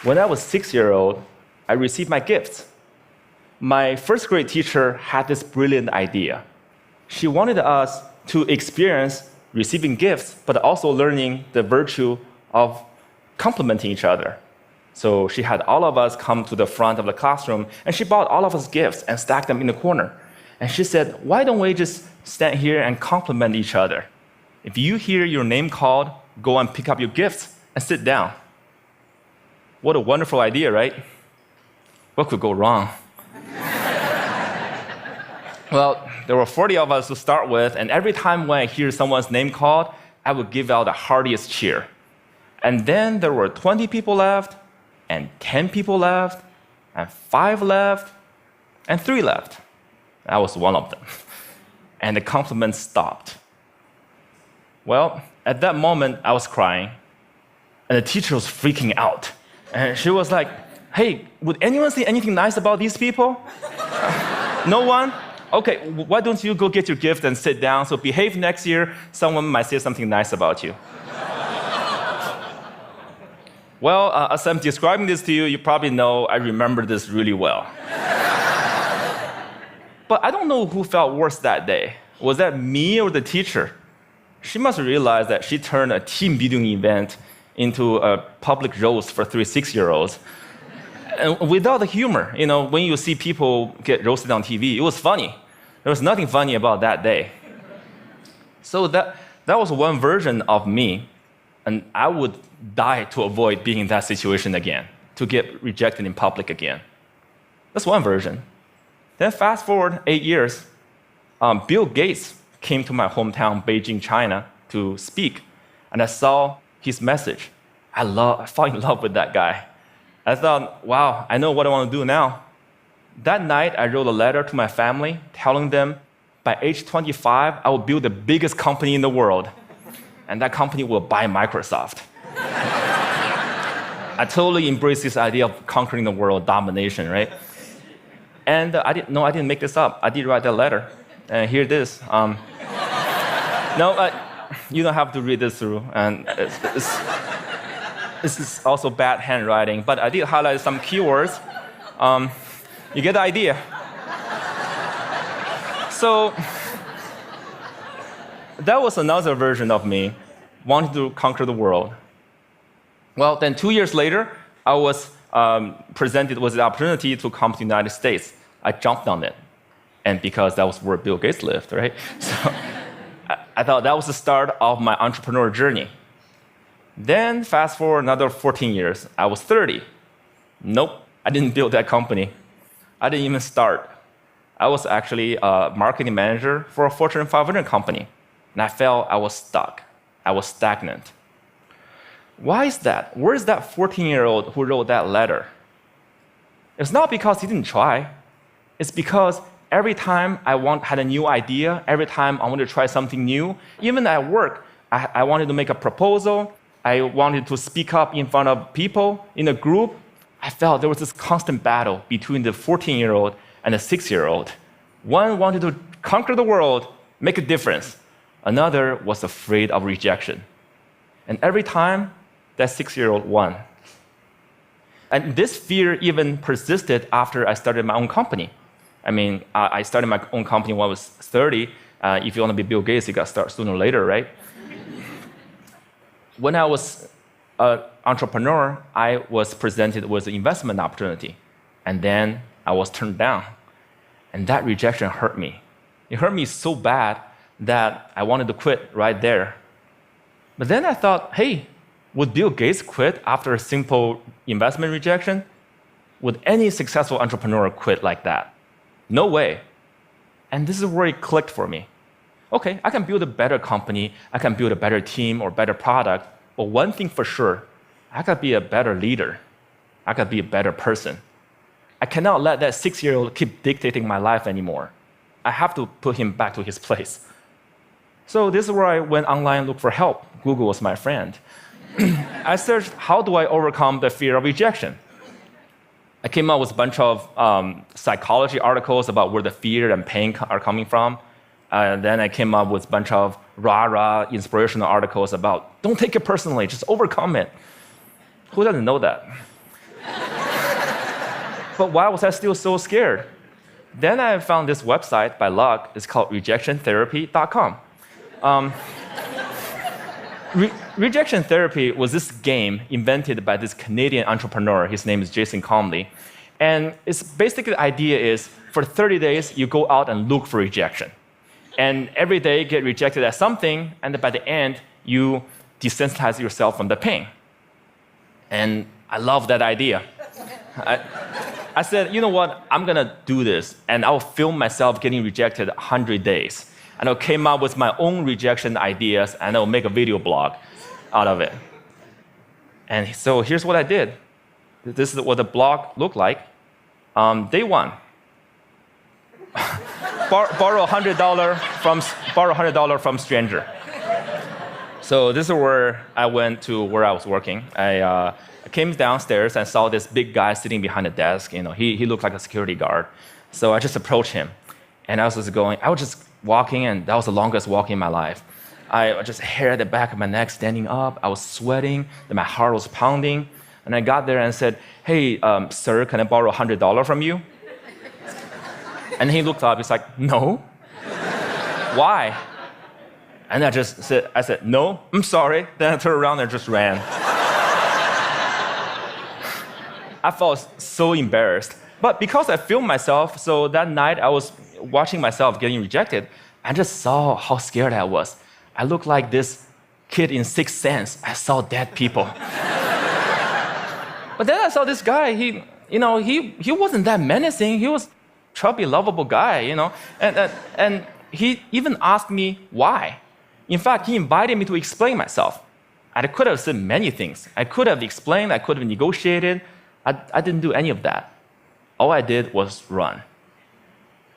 When I was 6-year-old, I received my gifts. My first grade teacher had this brilliant idea. She wanted us to experience receiving gifts, but also learning the virtue of complimenting each other. So she had all of us come to the front of the classroom, and she bought all of us gifts and stacked them in the corner. And she said, why don't we just stand here and compliment each other? If you hear your name called, go and pick up your gifts and sit down. What a wonderful idea, right? What could go wrong? Well, there were 40 of us to start with, and every time when I hear someone's name called, I would give out the heartiest cheer. And then there were 20 people left, and 10 people left, and 5 left, and 3 left. I was one of them. And the compliments stopped. Well, at that moment, I was crying, and the teacher was freaking out. And she was like, hey, would anyone say anything nice about these people? No one? Okay, why don't you go get your gift and sit down, so behave next year, someone might say something nice about you. Well, as I'm describing this to you, you probably know I remember this really well. But I don't know who felt worse that day. Was that me or the teacher? She must have realized that she turned a team building event into a public roast for 3 6-year-olds. And without the humor, when you see people get roasted on TV, it was funny. There was nothing funny about that day. So that was one version of me, and I would die to avoid being in that situation again, to get rejected in public again. That's one version. Then fast forward 8 years, Bill Gates came to my hometown, Beijing, China, to speak, and I saw his message. I fell in love with that guy. I thought, wow, I know what I want to do now. That night, I wrote a letter to my family telling them by age 25, I will build the biggest company in the world, and that company will buy Microsoft. I totally embraced this idea of conquering the world, domination, right? And I didn't make this up. I did write that letter, and here it is. You don't have to read this through, and this is also bad handwriting, but I did highlight some keywords. You get the idea. So that was another version of me wanting to conquer the world. Well, then 2 years later, I was presented with the opportunity to come to the United States. I jumped on it, and because that was where Bill Gates lived, right? So I thought that was the start of my entrepreneur journey. Then fast forward another 14 years, I was 30. Nope, I didn't build that company. I didn't even start. I was actually a marketing manager for a Fortune 500 company, and I felt I was stuck. I was stagnant. Why is that? Where is that 14-year-old who wrote that letter? It's not because he didn't try. It's because every time I had a new idea, every time I wanted to try something new, even at work, I wanted to make a proposal, I wanted to speak up in front of people in a group, I felt there was this constant battle between the 14-year-old and the 6-year-old. One wanted to conquer the world, make a difference. Another was afraid of rejection. And every time, that 6-year-old won. And this fear even persisted after I started my own company. I mean, I started my own company when I was 30. If you want to be Bill Gates, you got to start sooner or later, right? When I was an entrepreneur, I was presented with an investment opportunity, and then I was turned down. And that rejection hurt me. It hurt me so bad that I wanted to quit right there. But then I thought, hey, would Bill Gates quit after a simple investment rejection? Would any successful entrepreneur quit like that? No way. And this is where it clicked for me. Okay, I can build a better company, I can build a better team or better product, but one thing for sure, I could be a better leader. I could be a better person. I cannot let that 6-year-old keep dictating my life anymore. I have to put him back to his place. So this is where I went online and looked for help. Google was my friend. I searched, how do I overcome the fear of rejection? I came up with a bunch of psychology articles about where the fear and pain are coming from. Then I came up with a bunch of rah-rah inspirational articles about, don't take it personally, just overcome it. Who doesn't know that? But why was I still so scared? Then I found this website by luck. It's called rejectiontherapy.com. Rejection therapy was this game invented by this Canadian entrepreneur. His name is Jason Comley. And it's basically the idea is for 30 days, you go out and look for rejection. And every day get rejected at something, and by the end, you desensitize yourself from the pain. And I love that idea. I said, you know what, I'm gonna do this, and I'll film myself getting rejected 100 days. And I came up with my own rejection ideas, and I'll make a video blog out of it. And so here's what I did. This is what the blog looked like. Day one. Borrow $100 from stranger. So this is where I went to where I was working. I came downstairs and saw this big guy sitting behind the desk. He looked like a security guard. So I just approached him, and I was just walking, and that was the longest walk in my life. I just hair at the back of my neck standing up. I was sweating, and my heart was pounding. And I got there and said, "Hey, sir, can I borrow $100 from you?" And he looked up. He's like, "No." Why? And I said, "No, I'm sorry." Then I turned around and just ran. I felt so embarrassed. But because I filmed myself, so that night I was watching myself getting rejected, I just saw how scared I was. I looked like this kid in Sixth Sense. I saw dead people. But then I saw this guy, he wasn't that menacing. He was a chubby, lovable guy, And he even asked me why. In fact, he invited me to explain myself. I could have said many things. I could have explained, I could have negotiated. I didn't do any of that. All I did was run.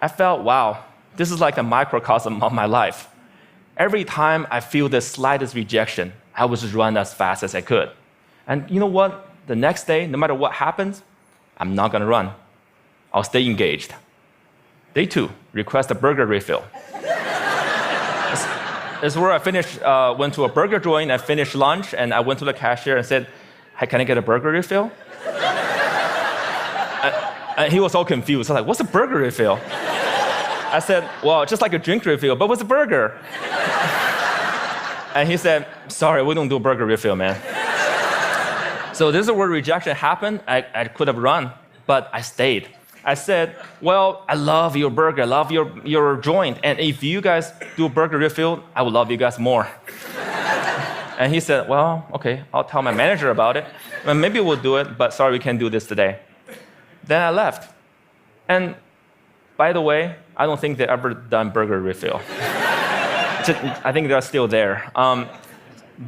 I felt, wow, this is like a microcosm of my life. Every time I feel the slightest rejection, I would just run as fast as I could. And you know what? The next day, no matter what happens, I'm not gonna run. I'll stay engaged. Day 2, request a burger refill. This is where I finished, went to a burger joint, I finished lunch, and I went to the cashier and said, "Hey, can I get a burger refill?" And he was all confused. I was like, "What's a burger refill?" I said, "Well, just like a drink refill, but with a burger." And he said, "Sorry, we don't do a burger refill, man." So this is where rejection happened. I could have run, but I stayed. I said, "Well, I love your burger, I love your joint, and if you guys do a burger refill, I would love you guys more." And he said, "Well, okay, I'll tell my manager about it. Well, maybe we'll do it, but sorry, we can't do this today." Then I left. And by the way, I don't think they ever done burger refill. I think they're still there.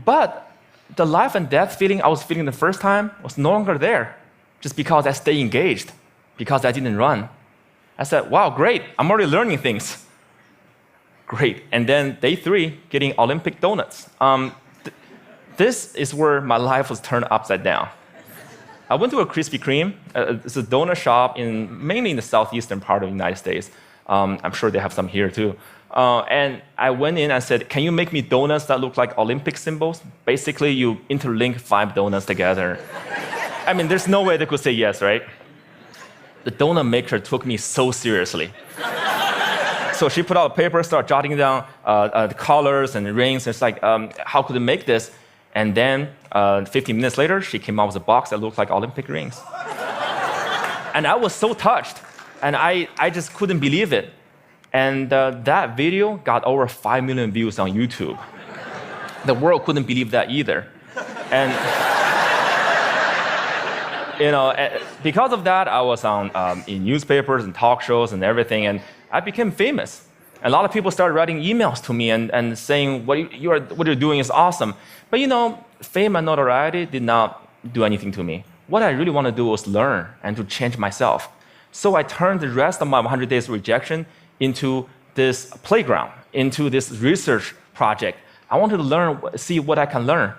But the life and death feeling I was feeling the first time was no longer there, just because I stayed engaged, because I didn't run. I said, "Wow, great, I'm already learning things." Great. And then day 3, getting Olympic donuts. This is where my life was turned upside down. I went to a Krispy Kreme. It's a donut shop mainly in the southeastern part of the United States. I'm sure they have some here too. And I went in and said, "Can you make me donuts that look like Olympic symbols?" Basically, you interlink 5 donuts together. I mean, there's no way they could say yes, right? The donut maker took me so seriously. So she put out a paper, started jotting down the colors and the rings. It's like, how could I make this? And then 15 minutes later, she came out with a box that looked like Olympic rings. And I was so touched. And I just couldn't believe it. And that video got over 5 million views on YouTube. The world couldn't believe that either. And because of that, I was on in newspapers and talk shows and everything, and I became famous. A lot of people started writing emails to me and saying, what you're doing is awesome. But fame and notoriety did not do anything to me. What I really want to do was learn and to change myself. So I turned the rest of my 100 days of rejection into this playground, into this research project. I wanted to learn, see what I can learn.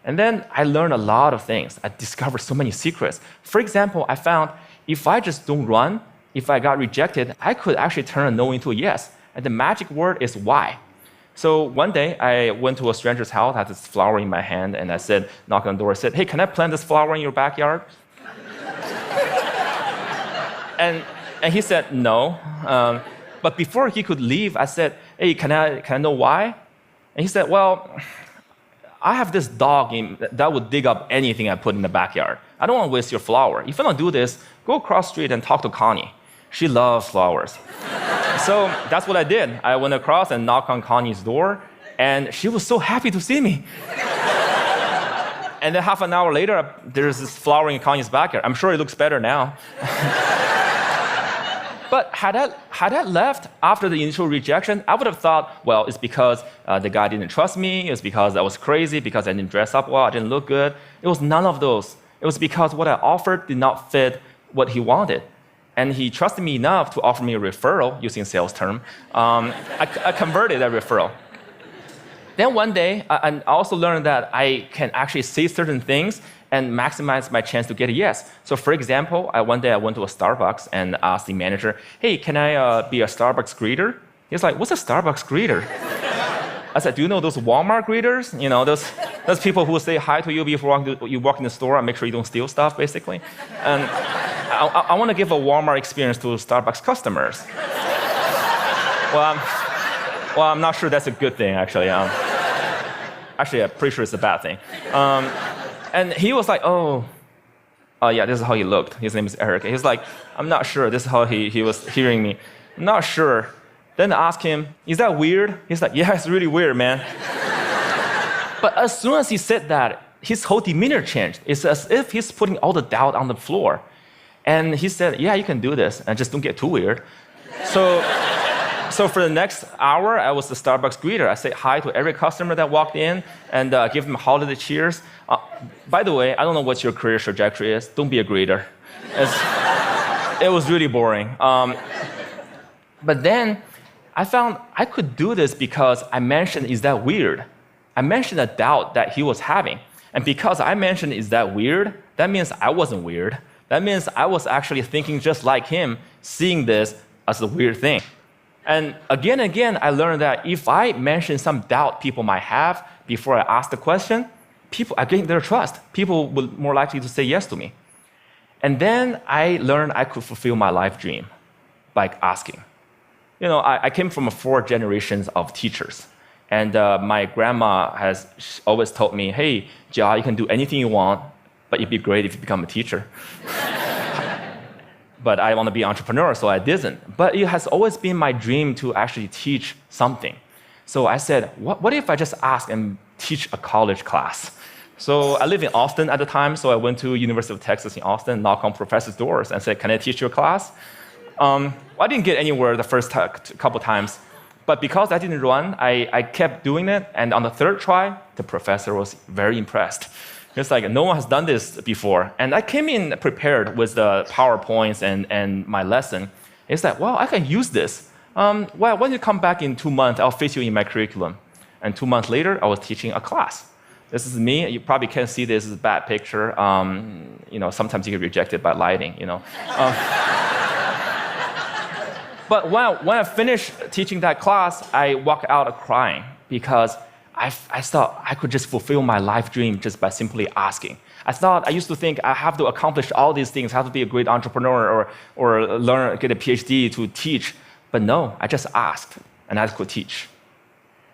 And then I learned a lot of things. I discovered so many secrets. For example, I found if I just don't run, if I got rejected, I could actually turn a no into a yes. And the magic word is why. So one day, I went to a stranger's house, I had this flower in my hand, and I said, knocked on the door, I said, "Hey, can I plant this flower in your backyard?" And he said, no. But before he could leave, I said, hey, can I know why? And he said, well, I have this dog that would dig up anything I put in the backyard. I don't want to waste your flower. If you don't do this, go across the street and talk to Connie. She loves flowers. So that's what I did. I went across and knocked on Connie's door, and she was so happy to see me. And then half an hour later, there's this flower in Connie's backyard. I'm sure it looks better now. But had I left after the initial rejection, I would have thought, well, it's because the guy didn't trust me. It's because I was crazy, because I didn't dress up well, I didn't look good. It was none of those. It was because what I offered did not fit what he wanted. And he trusted me enough to offer me a referral, using a sales term. I converted that referral. Then one day, I also learned that I can actually say certain things and maximize my chance to get a yes. So for example, one day I went to a Starbucks and asked the manager, hey, can I be a Starbucks greeter? He's like, what's a Starbucks greeter? I said, do you know those Walmart greeters? You know, those people who say hi to you before you walk in the store and make sure you don't steal stuff, basically. And I want to give a Walmart experience to Starbucks customers. Well, I'm not sure that's a good thing, actually. Actually, I'm pretty sure it's a bad thing. And he was like, oh, yeah, this is how he looked. His name is Eric. He's like, I'm not sure. This is how he was hearing me. I'm not sure. Then I asked him, is that weird? He's like, yeah, it's really weird, man. But as soon as he said that, his whole demeanor changed. It's as if he's putting all the doubt on the floor. And he said, yeah, you can do this, and just don't get too weird. So for the next hour, I was the Starbucks greeter. I said hi to every customer that walked in and give them holiday cheers. By the way, I don't know what your career trajectory is. Don't be a greeter. It was really boring. But then I found I could do this because I mentioned, is that weird? I mentioned a doubt that he was having. And because I mentioned, is that weird? That means I wasn't weird. That means I was actually thinking just like him, seeing this as a weird thing. And again, I learned that if I mention some doubt people might have before I ask the question, I gain their trust. People will more likely to say yes to me. And then I learned I could fulfill my life dream by asking. You know, I came from 4 generations of teachers. And my grandma has always told me, hey, Jia, you can do anything you want, but it'd be great if you become a teacher. But I want to be an entrepreneur, so I didn't. But it has always been my dream to actually teach something. So I said, what if I just ask and teach a college class? So I lived in Austin at the time, so I went to University of Texas in Austin, knocked on professors' doors and said, can I teach your class? I didn't get anywhere the first couple times. But because I didn't run, I kept doing it. And on the 3rd try, the professor was very impressed. It's like, no one has done this before. And I came in prepared with the PowerPoints and my lesson. It's like, well, I can use this. Well, when you come back in 2 months, I'll fit you in my curriculum. And 2 months later, I was teaching a class. This is me. You probably can't see this. This is a bad picture. You know, sometimes you get rejected by lighting, you know. But when I finished teaching that class, I walked out crying because I thought I could just fulfill my life dream just by simply asking. I used to think I have to accomplish all these things, I have to be a great entrepreneur or get a PhD to teach. But no, I just asked and I could teach.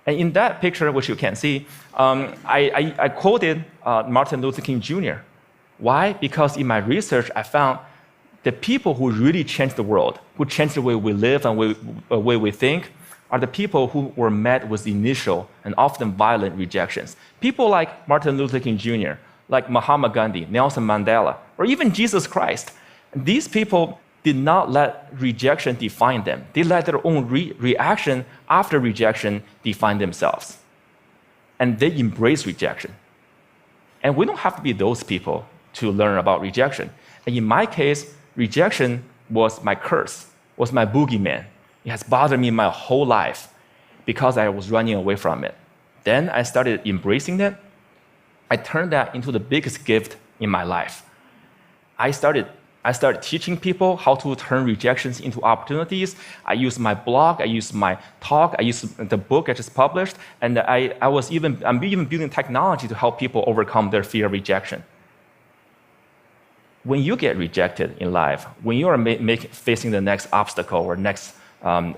And in that picture, which you can't see, I quoted Martin Luther King Jr. Why? Because in my research, I found the people who really changed the world, who changed the way we live and the way we think, are the people who were met with initial and often violent rejections. People like Martin Luther King Jr., like Mahatma Gandhi, Nelson Mandela, or even Jesus Christ. These people did not let rejection define them. They let their own reaction after rejection define themselves. And they embrace rejection. And we don't have to be those people to learn about rejection. And in my case, rejection was my curse, was my boogeyman. It has bothered me my whole life because I was running away from it. Then I started embracing it. I turned that into the biggest gift in my life. I started teaching people how to turn rejections into opportunities. I used my blog, I used my talk, I used the book I just published, and I'm even building technology to help people overcome their fear of rejection. when you get rejected in life, when you are facing the next obstacle or next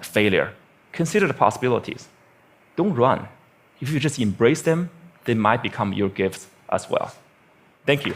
failure, consider the possibilities. Don't run. If you just embrace them, they might become your gifts as well. Thank you.